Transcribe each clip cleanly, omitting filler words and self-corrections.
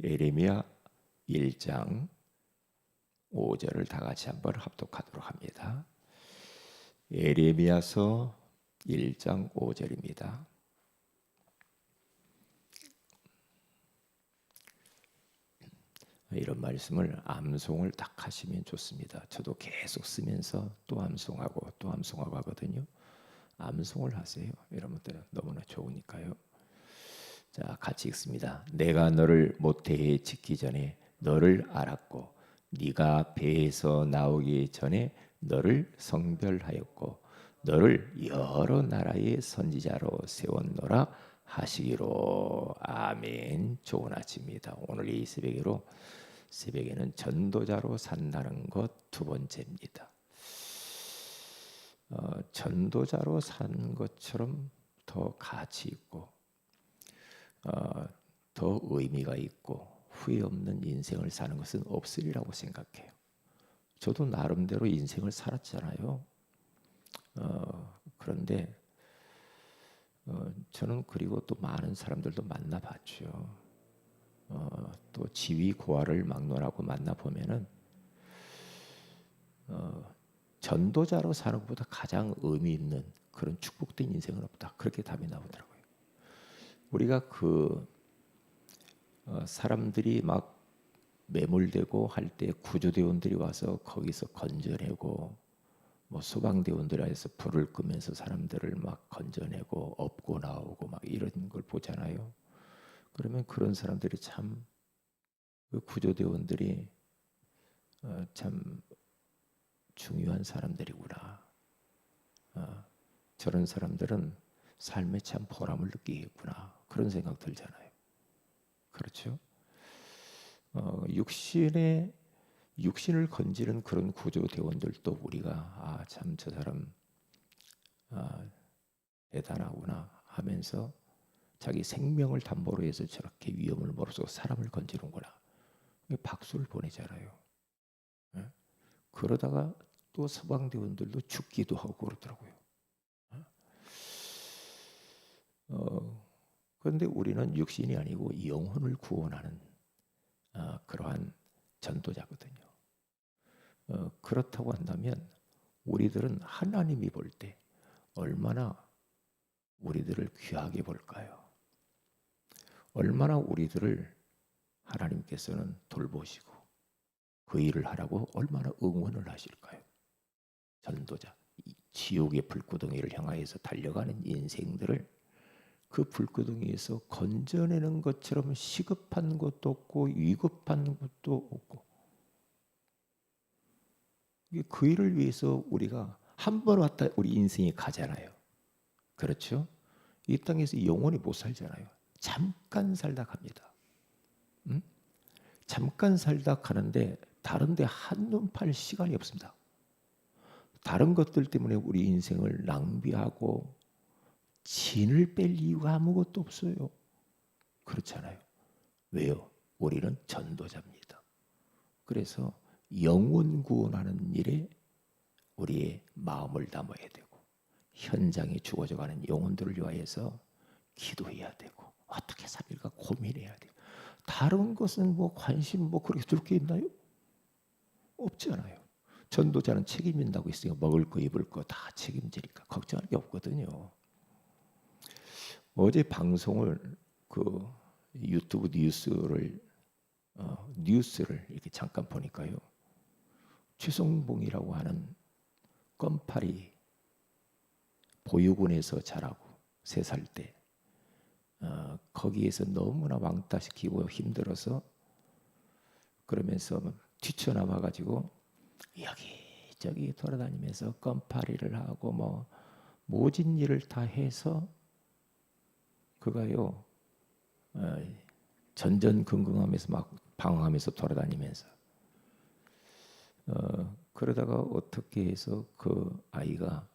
예레미야 1장 5절을 다 같이 한번 합독하도록 합니다. 예레미야서 1장 5절입니다. 이런 말씀을 암송을 딱 하시면 좋습니다. 저도 계속 쓰면서 또 암송하고 또 암송하고 하거든요. 암송을 하세요. 여러분들은 너무나 좋으니까요. 자, 같이 읽습니다. 내가 너를 모태에 짓기 전에 너를 알았고 네가 배에서 나오기 전에 너를 성별하였고 너를 여러 나라의 선지자로 세웠노라 하시기로. 아멘. 좋은 아침입니다. 오늘 이 새벽에는 전도자로 산다는 것 두 번째입니다. 전도자로 산 것처럼 더 가치 있고 더 의미가 있고 후회 없는 인생을 사는 것은 없으리라고 생각해요. 저도 나름대로 인생을 살았잖아요. 그런데 저는 그리고 또 많은 사람들도 만나봤죠. 또 지위 고하를 막론하고 만나보면은 전도자로 사는 것보다 가장 의미 있는 그런 축복된 인생은 없다. 그렇게 답이 나오더라고요. 우리가 사람들이 막 매몰되고 할 때 구조대원들이 와서 거기서 건져내고 뭐 소방대원들이 와서 불을 끄면서 사람들을 막 건져내고 업고 나오고 막 이런 걸 보잖아요. 그러면 그런 사람들이 참 그 구조대원들이 참 중요한 사람들이구나. 저런 사람들은 삶에 참 보람을 느끼겠구나. 그런 생각 들잖아요. 그렇죠? 육신을 건지는 그런 구조대원들도 우리가 참 저 사람 대단하구나 하면서 자기 생명을 담보로 해서 저렇게 위험을 무릅쓰고 사람을 건지는구나. 박수를 보내잖아요. 예? 그러다가 또 서방대원들도 죽기도 하고 그러더라고요. 그런데 우리는 육신이 아니고 영혼을 구원하는 그러한 전도자거든요. 그렇다고 한다면 우리들은 하나님이 볼 때 얼마나 우리들을 귀하게 볼까요? 얼마나 우리들을 하나님께서는 돌보시고 그 일을 하라고 얼마나 응원을 하실까요? 전도자, 지옥의 불구덩이를 향하여서 달려가는 인생들을 그 불구덩이에서 건져내는 것처럼 시급한 것도 없고 위급한 것도 없고, 그 일을 위해서 우리가 한 번 왔다 우리 인생이 가잖아요. 그렇죠? 이 땅에서 영원히 못 살잖아요. 잠깐 살다 갑니다. 잠깐 살다 가는데 다른 데 한눈 팔 시간이 없습니다. 다른 것들 때문에 우리 인생을 낭비하고 진을 뺄 이유가 아무것도 없어요. 그렇잖아요. 왜요? 우리는 전도자입니다. 그래서 영혼 구원하는 일에 우리의 마음을 담아야 되고 현장에 죽어져가는 영혼들을 위하여서 기도해야 되고 어떻게 살릴까 고민해야 돼요. 다른 것은 뭐 관심 뭐 그렇게 둘 게 있나요? 없지 않아요. 전도자는 책임진다고 했으니까 먹을 거 입을 거 다 책임지니까 걱정할 게 없거든요. 어제 방송을 그 유튜브 뉴스를 이렇게 잠깐 보니까요. 최성봉이라고 하는 껌파리 보육원에서 자라고 3살 때 거기에서 너무나 왕따시키고 힘들어서 그러면서 뛰쳐나와 가지고 여기저기 돌아다니면서 껌파리를 하고 뭐 모진 일을 다 해서 그가요 전전긍긍하면서 막 방황하면서 돌아다니면서 그러다가 어떻게 해서 그 아이가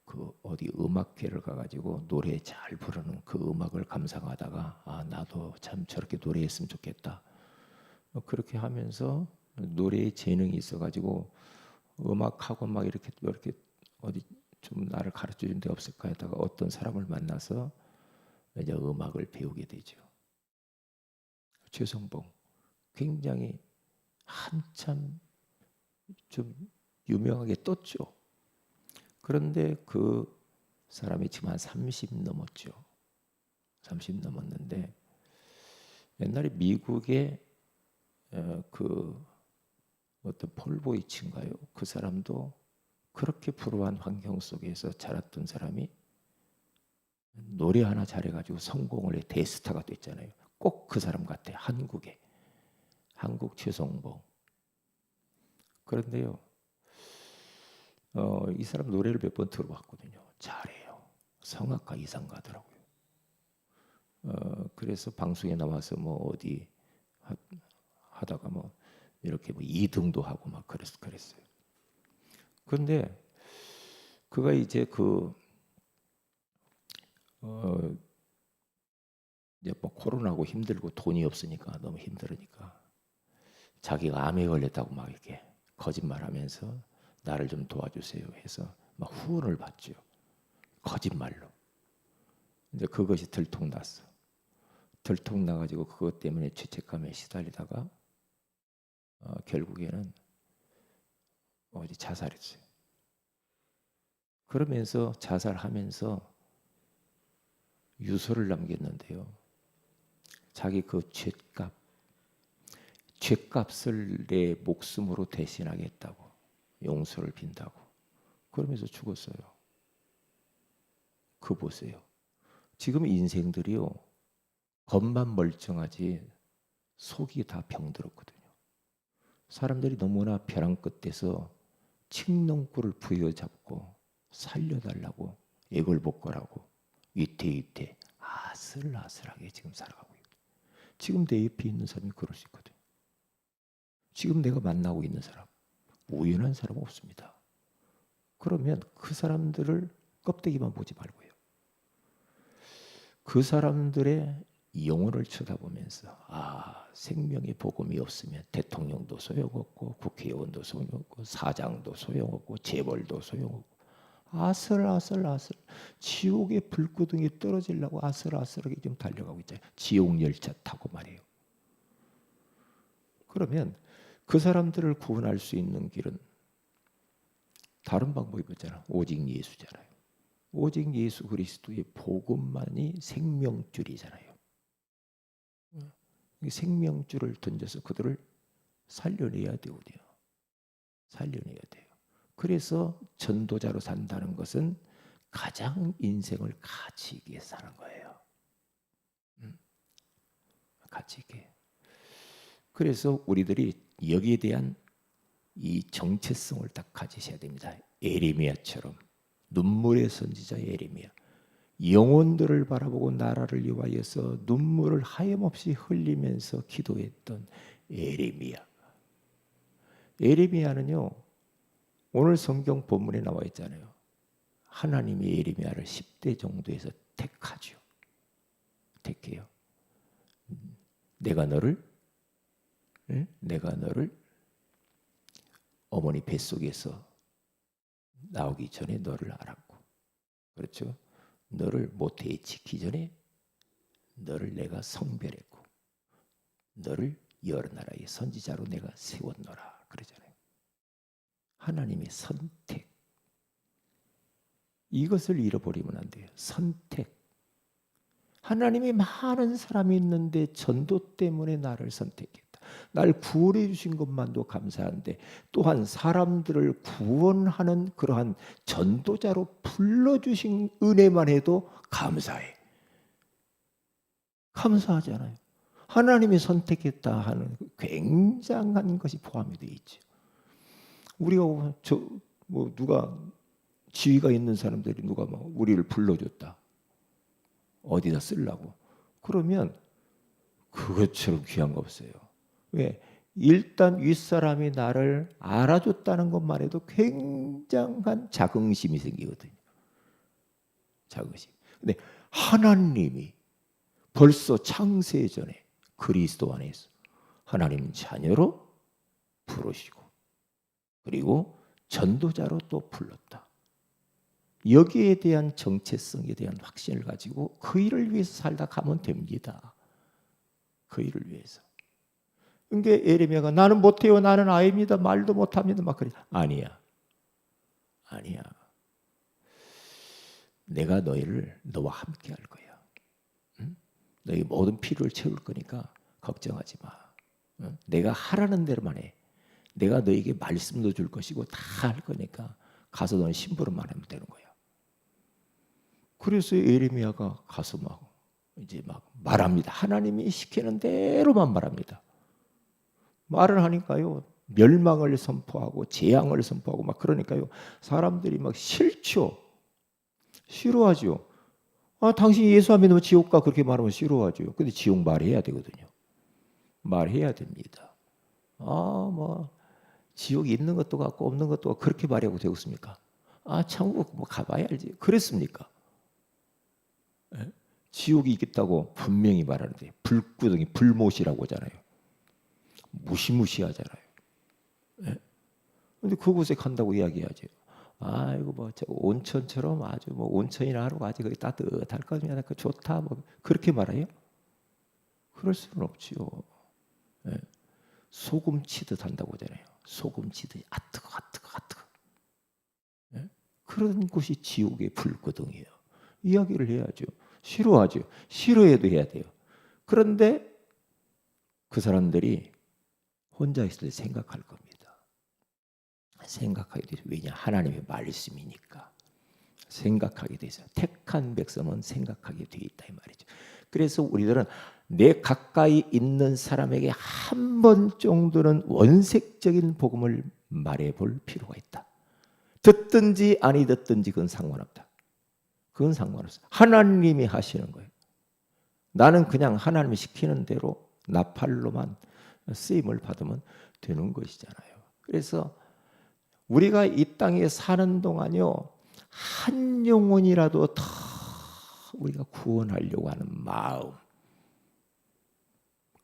그 어디 음악회를 가가지고 노래 잘 부르는 그 음악을 감상하다가 나도 참 저렇게 노래했으면 좋겠다. 그렇게 하면서 노래에 재능이 있어가지고 음악하고 막 이렇게 어디 좀 나를 가르쳐 준 데 없을까 하다가 어떤 사람을 만나서 이제 음악을 배우게 되죠. 최성봉 굉장히 한참 좀 유명하게 떴죠. 그런데 그 사람이 지금 한 30 넘었죠. 30 넘었는데 옛날에 미국의 그 어떤 폴보이치인가요? 그 사람도 그렇게 불우한 환경 속에서 자랐던 사람이 노래 하나 잘해가지고 성공을 해 대스타가 됐잖아요. 꼭 그 사람 같아. 한국 최성봉. 그런데요, 이 사람 노래를 몇 번 들어봤거든요. 잘해요. 성악가 이상 가더라고요. 그래서 방송에 나와서 뭐 어디 하다가 뭐 이렇게 뭐 2등도 하고 막 그랬어요. 그런데 그가 이제 이제 뭐 코로나고 힘들고 돈이 없으니까 너무 힘들으니까 자기가 암에 걸렸다고 막 이렇게 거짓말하면서 나를 좀 도와주세요 해서 막 후원을 받죠. 거짓말로. 근데 그것이 들통났어. 들통나가지고 그것 때문에 죄책감에 시달리다가 결국에는 어디 자살했어요. 그러면서 자살하면서 유서를 남겼는데요. 자기 그 죄값을 내 목숨으로 대신하겠다고 용서를 빈다고 그러면서 죽었어요. 그 보세요. 지금 인생들이요. 겉만 멀쩡하지 속이 다 병들었거든요. 사람들이 너무나 벼랑 끝에서 칡농구를 부여잡고 살려달라고 애걸복걸하고 위태위태 아슬아슬하게 지금 살아가고 있어요. 지금 내 옆에 있는 사람이 그럴 수 있거든요. 지금 내가 만나고 있는 사람 우연한 사람 없습니다. 그러면 그 사람들을 껍데기만 보지 말고요. 그 사람들의 영혼을 쳐다보면서 생명의 복음이 없으면 대통령도 소용없고 국회의원도 소용없고 사장도 소용없고 재벌도 소용없고 아슬아슬 지옥의 불구덩이에 떨어지려고 아슬아슬하게 좀 달려가고 있잖아요. 지옥 열차 타고 말이에요. 그러면 그 사람들을 구원할 수 있는 길은 다른 방법이 없잖아. 오직 예수잖아요. 오직 예수 그리스도의 복음만이 생명줄이잖아요. 생명줄을 던져서 그들을 살려내야 되거든요. 살려내야 돼요. 그래서 전도자로 산다는 것은 가장 인생을 가치 있게 사는 거예요. 가치 있게. 그래서 우리들이 여기에 대한 이 정체성을 딱 가지셔야 됩니다. 예레미야처럼 눈물의 선지자 예레미야. 영혼들을 바라보고 나라를 위하여서 눈물을 하염없이 흘리면서 기도했던 예레미야. 예레미야는요. 오늘 성경 본문에 나와 있잖아요. 하나님이 예레미야를 10대 정도에서 택하죠. 택해요. 내가 너를 어머니 뱃속에서 나오기 전에 너를 알았고, 그렇죠? 너를 모태에 짓기 전에 너를 내가 성별했고, 너를 여러 나라의 선지자로 내가 세웠노라 그러잖아요. 하나님의 선택. 이것을 잃어버리면 안 돼요. 선택. 하나님이 많은 사람이 있는데 전도 때문에 나를 선택했다. 날 구원해 주신 것만도 감사한데 또한 사람들을 구원하는 그러한 전도자로 불러주신 은혜만 해도 감사해. 감사하잖아요. 하나님이 선택했다 하는 굉장한 것이 포함이 되어 있죠. 우리가 뭐 누가 지위가 있는 사람들이 누가 뭐 우리를 불러줬다. 어디다 쓰려고. 그러면 그것처럼 귀한 거 없어요. 왜? 일단 윗사람이 나를 알아줬다는 것만 해도 굉장한 자긍심이 생기거든요. 자긍심. 근데 하나님이 벌써 창세 전에 그리스도 안에서 하나님 자녀로 부르시고 그리고 전도자로 또 불렀다. 여기에 대한 정체성에 대한 확신을 가지고 그 일을 위해서 살다 가면 됩니다. 그 일을 위해서. 그러니까 예레미야가 나는 못해요. 나는 아이입니다. 말도 못합니다. 막 그래. 아니야. 내가 너와 함께 할 거야. 응? 너희 모든 필요를 채울 거니까 걱정하지 마. 응? 내가 하라는 대로만 해. 내가 너에게 말씀도 줄 것이고 다 할 거니까 가서 너는 심부름만 하면 되는 거야. 그래서 예레미야가 가서 이제 말합니다. 하나님이 시키는 대로만 말합니다. 말을 하니까요, 멸망을 선포하고 재앙을 선포하고 그러니까요, 사람들이 싫어하죠. 당신이 예수 안 믿으면 지옥 가, 그렇게 말하면 싫어하죠. 근데 지옥 말해야 되거든요. 말해야 됩니다. 지옥이 있는 것도 같고 없는 것도 같고 그렇게 말하고 되겠습니까? 천국 가봐야 알지. 그랬습니까? 예? 지옥이 있겠다고 분명히 말하는데 불구덩이 불못이라고 하잖아요. 무시무시하잖아요. 예? 근데 그곳에 간다고 이야기하죠. 이거 온천처럼 아주 온천이나 하러 가지 거기 따뜻할 거면 좋다 그렇게 말해요? 그럴 수는 없지요. 예? 소금 치듯 한다고 하잖아요. 소금 치듯 뜨거. 예? 그런 곳이 지옥의 불구덩이에요. 이야기를 해야죠. 싫어하죠. 싫어해도 해야 돼요. 그런데 그 사람들이 혼자 있을 때 생각할 겁니다. 생각하게 되죠. 왜냐? 하나님의 말씀이니까. 생각하게 되죠. 택한 백성은 생각하게 돼 있다 이 말이죠. 그래서 우리들은 내 가까이 있는 사람에게 한 번 정도는 원색적인 복음을 말해볼 필요가 있다. 듣든지 아니 듣든지 그건 상관없다. 그건 상관없어. 하나님이 하시는 거예요. 나는 그냥 하나님이 시키는 대로 나팔로만 쓰임을 받으면 되는 것이잖아요. 그래서 우리가 이 땅에 사는 동안요, 한 영혼이라도 더 우리가 구원하려고 하는 마음,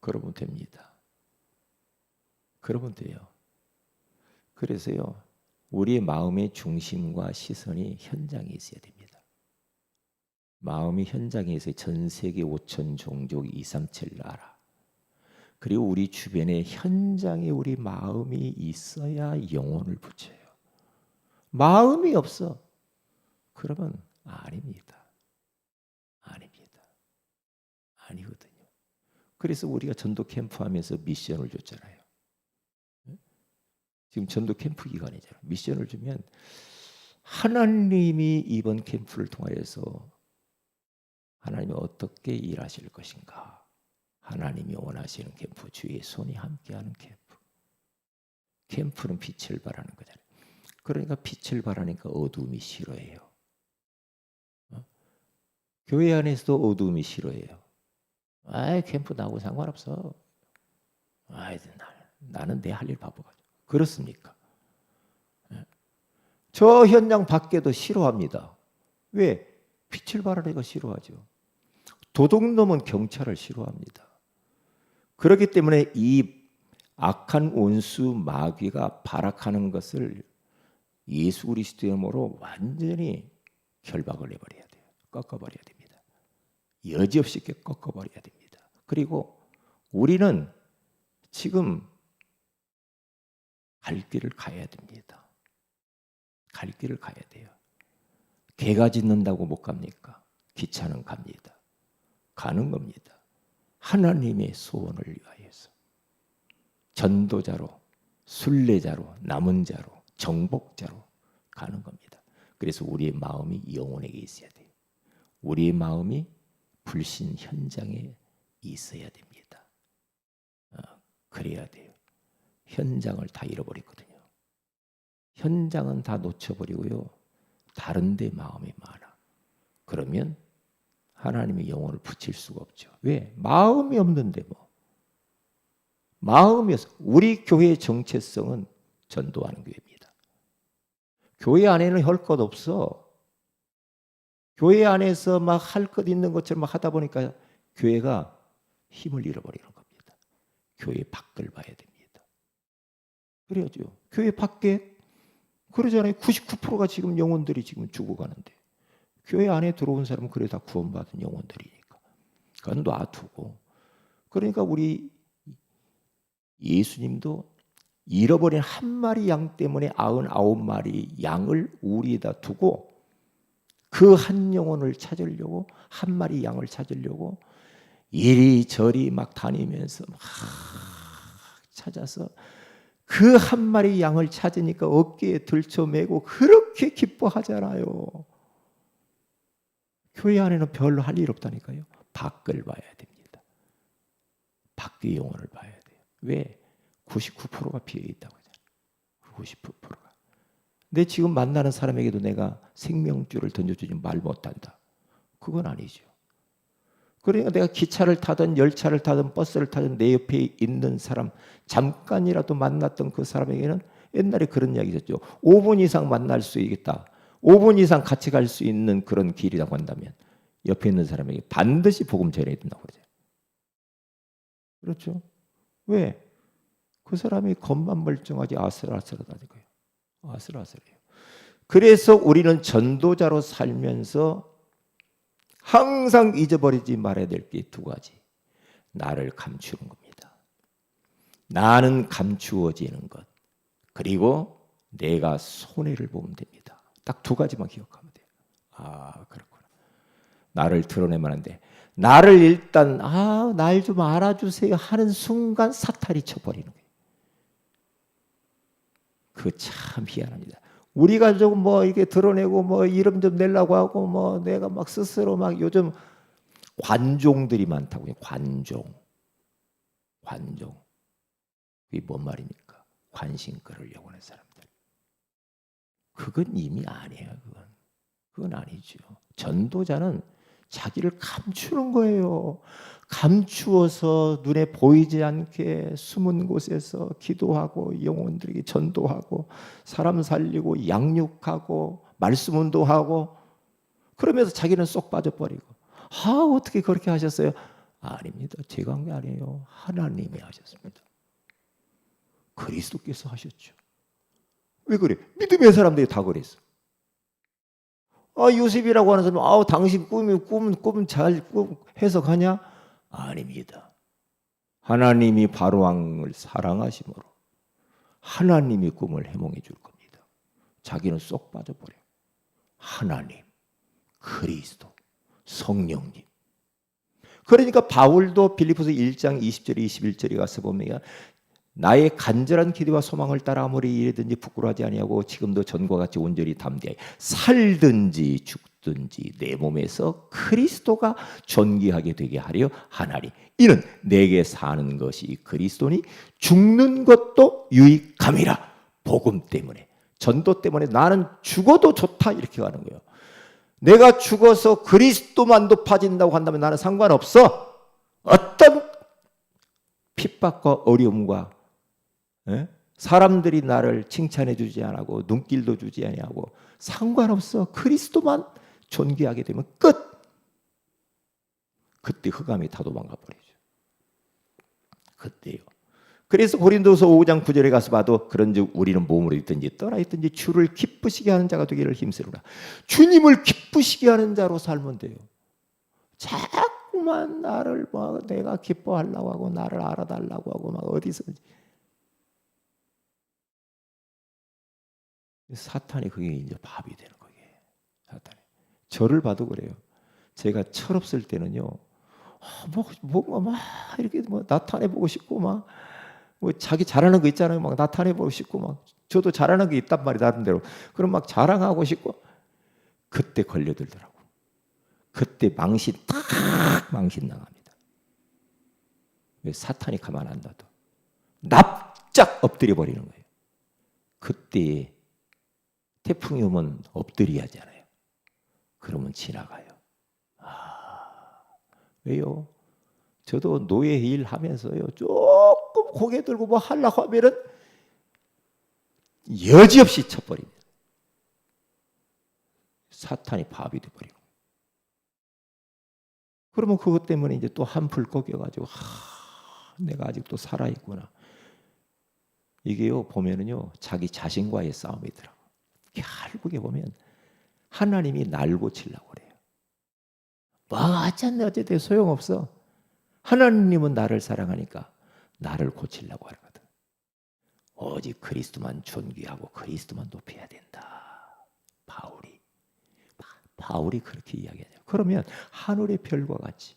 그러면 됩니다. 그러면 돼요. 그래서요, 우리의 마음의 중심과 시선이 현장에 있어야 됩니다. 마음이 현장에 있어야 전 세계 5천 종족 237 나라, 그리고 우리 주변에 현장에 우리 마음이 있어야 영혼을 붙여요. 마음이 없어. 그러면 아닙니다. 아니거든요. 그래서 우리가 전도 캠프 하면서 미션을 줬잖아요. 지금 전도 캠프 기간이잖아요. 미션을 주면 하나님이 이번 캠프를 통하여서 하나님이 어떻게 일하실 것인가. 하나님이 원하시는 캠프, 주의 손이 함께하는 캠프. 캠프는 빛을 발하는 거잖아요. 그러니까 빛을 발하니까 어두움이 싫어해요. 교회 안에서도 어두움이 싫어해요. 캠프 나하고 상관없어. 나는 내 할 일 바빠가지고. 그렇습니까? 저 현장 밖에도 싫어합니다. 왜? 빛을 발하니까 싫어하죠. 도둑놈은 경찰을 싫어합니다. 그렇기 때문에 이 악한 원수 마귀가 발악하는 것을 예수 그리스도의 이름으로 완전히 결박을 해버려야 돼요. 꺾어버려야 됩니다. 여지없이 꺾어버려야 됩니다. 그리고 우리는 지금 갈 길을 가야 됩니다. 갈 길을 가야 돼요. 개가 짖는다고 못 갑니까? 기차는 갑니다. 가는 겁니다. 하나님의 소원을 위하여서 전도자로, 순례자로, 남은 자로, 정복자로 가는 겁니다. 그래서 우리의 마음이 영혼에게 있어야 돼요. 우리의 마음이 불신 현장에 있어야 됩니다. 그래야 돼요. 현장을 다 잃어버렸거든요. 현장은 다 놓쳐버리고요. 다른 데 마음이 많아. 그러면 하나님의 영혼을 붙일 수가 없죠. 왜? 마음이 없는데 마음이 없어. 우리 교회의 정체성은 전도하는 교회입니다. 교회 안에는 할 것 없어. 교회 안에서 할 것 있는 것처럼 하다 보니까 교회가 힘을 잃어버리는 겁니다. 교회 밖을 봐야 됩니다. 그래야죠. 교회 밖에 그러잖아요. 99%가 지금 영혼들이 지금 죽어가는데 교회 안에 들어온 사람은 그래 다 구원받은 영혼들이니까 그건 놔두고 그러니까 우리 예수님도 잃어버린 한 마리 양 때문에 99마리 양을 우리에다 두고 그 한 영혼을 찾으려고, 한 마리 양을 찾으려고 이리저리 막 다니면서 막 찾아서 그 한 마리 양을 찾으니까 어깨에 들쳐매고 그렇게 기뻐하잖아요. 교회 안에는 별로 할 일 없다니까요. 밖을 봐야 됩니다. 밖의 영혼을 봐야 돼요. 왜? 99%가 비어 있다고 하잖아요. 99%가. 내 지금 만나는 사람에게도 내가 생명줄을 던져주지 말 못한다. 그건 아니죠. 그러니까 내가 기차를 타든 열차를 타든 버스를 타든 내 옆에 있는 사람, 잠깐이라도 만났던 그 사람에게는 옛날에 그런 이야기 있었죠. 5분 이상 만날 수 있겠다. 5분 이상 같이 갈 수 있는 그런 길이라고 한다면 옆에 있는 사람에게 반드시 복음 전해야 된다고 그러죠. 그렇죠? 왜? 그 사람이 겉만 멀쩡하지 아슬아슬하다니까요. 아슬아슬해요. 그래서 우리는 전도자로 살면서 항상 잊어버리지 말아야 될 게 두 가지. 나를 감추는 겁니다. 나는 감추어지는 것. 그리고 내가 손해를 보면 됩니다. 딱 두 가지만 기억하면 돼요. 아, 그렇구나. 나를 드러내면 안 돼. 나를 일단 날 좀 알아주세요 하는 순간 사탈이 쳐버리는 거예요. 그 참 희한합니다. 우리가 좀 뭐 이게 드러내고 뭐 이름 좀 내려고 하고 뭐 내가 막 스스로 막 요즘 관종들이 많다고요. 관종. 이게 뭔 말입니까? 관심 끌으려고 하는 사람들. 그건 이미 아니에요. 그건 아니죠. 전도자는 자기를 감추는 거예요. 감추어서 눈에 보이지 않게 숨은 곳에서 기도하고 영혼들에게 전도하고 사람 살리고 양육하고 말씀 운동하고 그러면서 자기는 쏙 빠져버리고 어떻게 그렇게 하셨어요? 아닙니다. 제가 한 게 아니에요. 하나님이 하셨습니다. 그리스도께서 하셨죠. 왜 그래? 믿음의 사람들이 다 그랬어. 요셉이라고 하는 사람은 당신 꿈은 잘 해석하냐? 아닙니다. 하나님이 바로왕을 사랑하심으로 하나님이 꿈을 해몽해 줄 겁니다. 자기는 쏙 빠져버려요. 하나님, 그리스도, 성령님. 그러니까 바울도 빌립보서 1장 20절 21절에 가서 보면 나의 간절한 기대와 소망을 따라 아무리 이래든지 부끄러워하지 아니하고 지금도 전과 같이 온전히 담대하여 살든지 죽든지 내 몸에서 그리스도가 존귀하게 되게 하려 하나니 이는 내게 사는 것이 그리스도니 죽는 것도 유익함이라. 복음 때문에, 전도 때문에 나는 죽어도 좋다 이렇게 가는 거예요. 내가 죽어서 그리스도만 높아진다고 한다면 나는 상관없어. 어떤 핍박과 어려움과 사람들이 나를 칭찬해 주지 않고 눈길도 주지 아니하고 상관없어. 그리스도만 존귀하게 되면 끝. 그때 흑암이 다 도망가 버리죠. 그때요. 그래서 고린도서 5장 9절에 가서 봐도 그런즉 우리는 몸으로 있든지 떠나 있든지 주를 기쁘시게 하는 자가 되기를 힘쓰노라. 주님을 기쁘시게 하는 자로 살면 돼요. 자꾸만 나를 내가 기뻐하려고 하고 나를 알아달라고 하고 막 어디서든지. 사탄이 그게 이제 밥이 되는 거예요. 사탄이. 저를 봐도 그래요. 제가 철없을 때는요. 뭔가 막 이렇게 나타내 보고 싶고 막 자기 잘하는 거 있잖아요. 막 나타내 보고 싶고 막 저도 잘하는 게 있단 말이에요. 나름대로. 그럼 막 자랑하고 싶고 그때 걸려들더라고. 그때 망신 나갑니다. 왜? 사탄이 가만 안 놔도 납작 엎드려 버리는 거예요. 그때 태풍이 오면 엎드려야잖아요. 그러면 지나가요. 왜요? 저도 노예 일 하면서요. 조금 고개 들고 뭐 하려고 하면은 여지없이 쳐버립니다. 사탄이 밥이 돼버리고. 그러면 그것 때문에 이제 또 한풀 꺾여가지고 내가 아직도 살아있구나. 이게요 보면은요 자기 자신과의 싸움이더라고. 결국에 보면 하나님이 날 고치려고 그래요. 어쨌든 소용없어. 하나님은 나를 사랑하니까 나를 고치려고 하거든. 오직 그리스도만 존귀하고 그리스도만 높여야 된다. 바울이 그렇게 이야기하죠. 그러면 하늘의 별과 같이,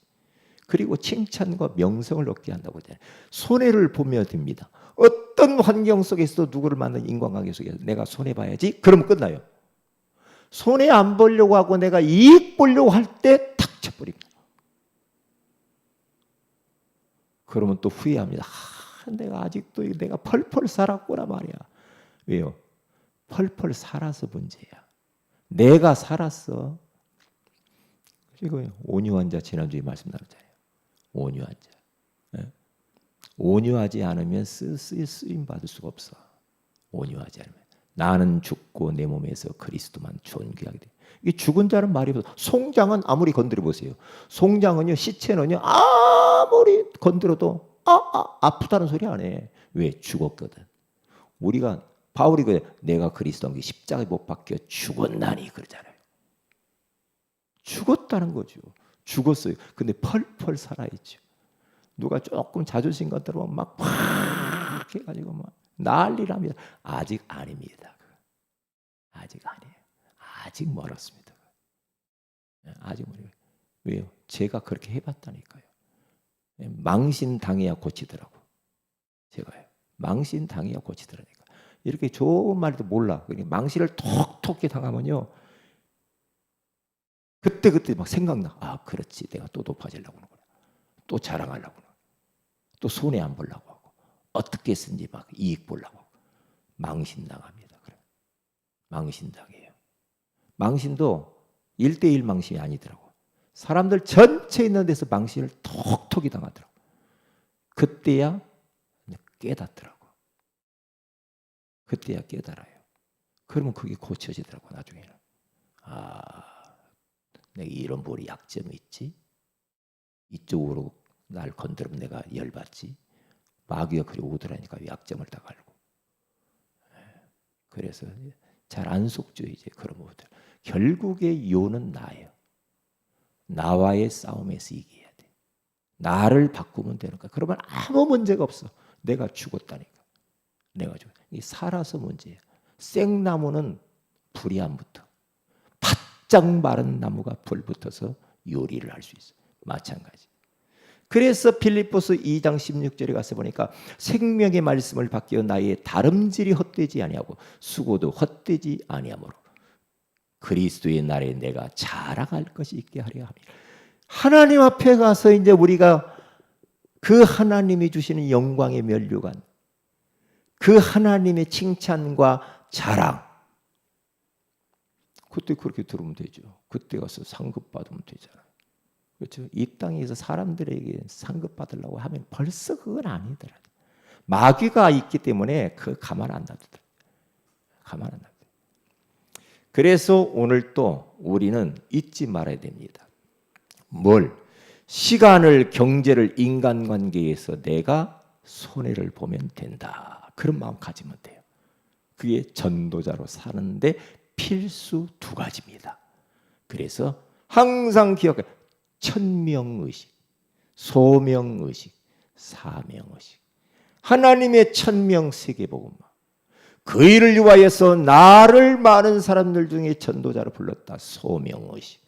그리고 칭찬과 명성을 얻게 한다고 하잖아요. 손해를 보면 됩니다. 어떤 환경 속에서도 누구를 만난 인간관계 속에서 내가 손해봐야지, 그러면 끝나요. 손해 안 보려고 하고 내가 이익 보려고 할 때 탁 쳐버립니다. 그러면 또 후회합니다. 내가 아직도 내가 펄펄 살았구나 말이야. 왜요? 펄펄 살아서 문제야. 내가 살았어. 그리고 온유한 자, 지난주에 말씀 나눴잖아요. 온유한 자. 네? 온유하지 않으면 쓰임 받을 수가 없어. 온유하지 않으면 나는 죽고 내 몸에서 그리스도만 존귀하게 돼. 이 죽은 자는 말이 없어. 송장은 아무리 건드려 보세요. 송장은요, 시체는요, 아무리 건드려도 아프다는 소리 안 해. 왜? 죽었거든. 우리가 바울이 내가 그리스도께 십자가에 못 박혀 죽었나니 그러잖아요. 죽었다는 거죠. 죽었어요. 근데 펄펄 살아있죠. 누가 조금 자존심 같더라면 막 해가지고 막 난리랍니다. 아직 아닙니다. 아직 아니에요. 아직 멀었습니다. 아직 멀어요. 왜요? 제가 그렇게 해봤다니까요. 망신 당해야 고치더라고. 제가요. 망신 당해야 고치더라니까. 이렇게 좋은 말도 몰라. 망신을 톡톡히 당하면요, 그때 막 생각나. 그렇지. 내가 또 높아지려고 하는구나. 또 자랑하려고 하는구나. 또 손해 안 보려고 하고. 어떻게 했는지 막 이익 보려고 하고. 망신 당합니다. 그래. 망신 당해요. 망신도 1대1 망신이 아니더라고. 사람들 전체 있는 데서 망신을 톡톡히 당하더라고. 그때야 깨닫더라고. 그때야 깨달아요. 그러면 그게 고쳐지더라고. 나중에는. 내가 이런 볼이 약점이 있지. 이쪽으로 날 건드리면 내가 열받지. 마귀가 그리 오더라니까 약점을 다 갈고. 그래서 잘 안 속죠. 이제 그런 것들. 결국에 요는 나예요. 나와의 싸움에서 이겨야 돼. 나를 바꾸면 되는 거야. 그러면 아무 문제가 없어. 내가 죽었다니까. 내가 죽었. 이 살아서 문제야. 생나무는 불이 안 붙어. 바짝 마른 나무가 불 붙어서 요리를 할 수 있어. 마찬가지. 그래서 빌립보서 2장 16절에 가서 보니까 생명의 말씀을 받겨 나의 다름질이 헛되지 아니하고 수고도 헛되지 아니하므로 그리스도의 날에 내가 자랑할 것이 있게 하려 합니다. 하나님 앞에 가서 이제 우리가 그 하나님이 주시는 영광의 면류관, 그 하나님의 칭찬과 자랑, 그때 그렇게 들으면 되죠. 그때 가서 상급 받으면 되잖아요. 그렇죠? 이 땅에서 사람들에게 상급 받으려고 하면 벌써 그건 아니더라. 마귀가 있기 때문에 그 가만 안 놔두더라. 가만 안 놔두더라. 그래서 오늘 또 우리는 잊지 말아야 됩니다. 뭘? 시간을, 경제를, 인간관계에서 내가 손해를 보면 된다. 그런 마음 가지면 돼요. 그게 전도자로 사는데 필수 2가지입니다. 그래서 항상 기억해. 천명의식, 소명의식, 사명의식. 하나님의 천명 세계복음화. 그 일을 위하여서 나를 많은 사람들 중에 전도자로 불렀다. 소명의식.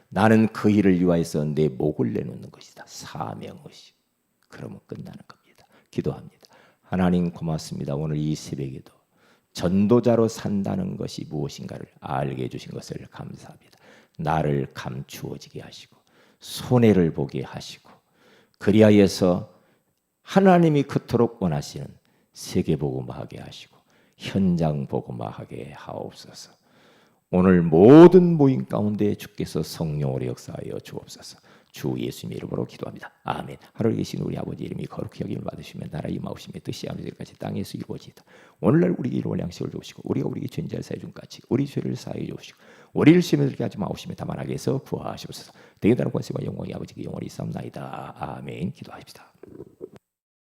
나는 그 일을 위하여서 내 목을 내놓는 것이다. 사명의식. 그러면 끝나는 겁니다. 기도합니다. 하나님 고맙습니다. 오늘 이 새벽에도 전도자로 산다는 것이 무엇인가를 알게 해주신 것을 감사합니다. 나를 감추어지게 하시고 손해를 보게 하시고 그리하여서 하나님이 그토록 원하시는 세계복음화하게 하시고 현장복음화하게 하옵소서. 오늘 모든 모임 가운데 주께서 성령으로 역사하여 주옵소서. 주 예수님 이름으로 기도합니다. 아멘. 하늘에 계신 우리 아버지 이름이 거룩히 여김을 받으시며 나라의 임하옵시며 뜻이 하늘에까지 땅에서 이루어지이다. 오늘날 우리에게 일용할 양식을 주시고 우리가 우리에게 죄인을 사해 준 같이 우리 죄를 사해 주시고 우리를 시험에 들게 하지 마옵시며 다만 악에서 해서 구하시옵소서. 대단한 권세와 영광이 아버지께 영원히 있사옵나이다. 아멘. 기도하십시다.